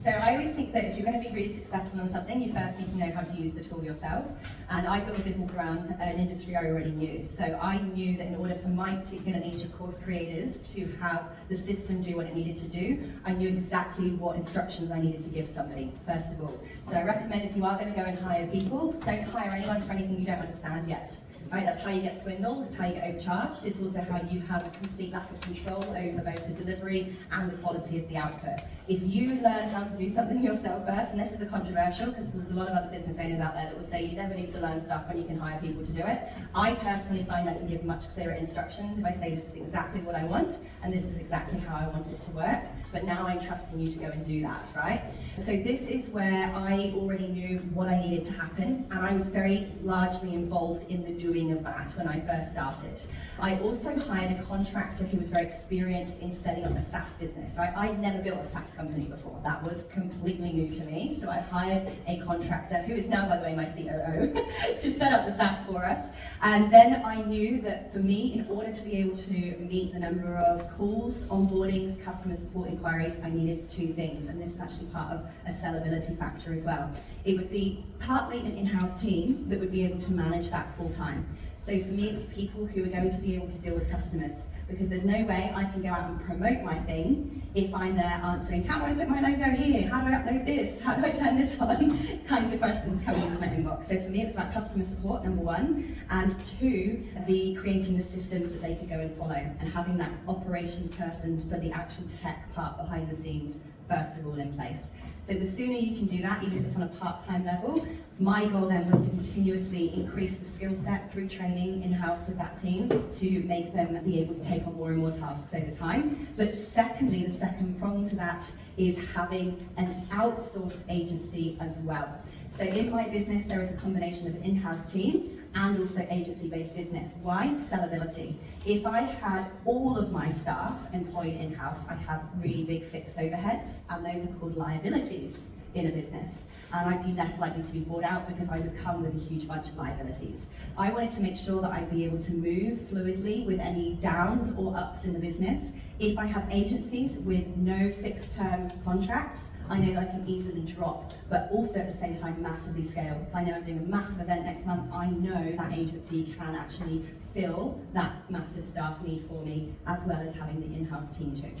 So I always think that if you're going to be really successful on something, you first need to know how to use the tool yourself. And I built a business around an industry I already knew. So I knew that in order for my particular niche of course creators to have the system do what it needed to do, I knew exactly what instructions I needed to give somebody, first of all. So I recommend if you are going to go and hire people, don't hire anyone for anything you don't understand yet. Right, that's how you get swindled, that's how you get overcharged. It's also how you have a complete lack of control over both the delivery and the quality of the output. If you learn how to do something yourself first, and this is a controversial because there's a lot of other business owners out there that will say you never need to learn stuff when you can hire people to do it. I personally find I can give much clearer instructions if I say this is exactly what I want and this is exactly how I want it to work. But now I'm trusting you to go and do that, right? So this is where I already knew what I needed to happen, and I was very largely involved in the doing of that when I first started. I also hired a contractor who was very experienced in setting up a SaaS business, right? I'd never built a SaaS company before. That was completely new to me. So I hired a contractor, who is now, by the way, my COO, to set up the SaaS for us. And then I knew that for me, in order to be able to meet the number of calls, onboardings, customer support inquiries, I needed two things. And this is actually part of a sellability factor as well. It would be partly an in-house team that would be able to manage that full time. So for me, it's people who are going to be able to deal with customers, because there's no way I can go out and promote my thing if I'm there answering, how do I put my logo here? How do I upload this? How do I turn this on? Kinds of questions coming into my inbox. So for me, it's about customer support, number one, and two, creating the systems that they could go and follow, and having that operations person for the actual tech part behind the scenes first of all in place. So the sooner you can do that, even if it's on a part-time level, my goal then was to continuously increase the skill set through training in-house with that team to make them be able to take on more and more tasks over time. But secondly, the second prong to that is having an outsourced agency as well. So in my business, there is a combination of in-house team and also agency-based business. Why? Sellability. If I had all of my staff employed in-house, I'd have really big fixed overheads, and those are called liabilities in a business. And I'd be less likely to be bought out because I would come with a huge bunch of liabilities. I wanted to make sure that I'd be able to move fluidly with any downs or ups in the business. If I have agencies with no fixed term contracts, I know that I can easily drop, but also at the same time massively scale. If I know I'm doing a massive event next month, I know that agency can actually fill that massive staff need for me, as well as having the in-house team too.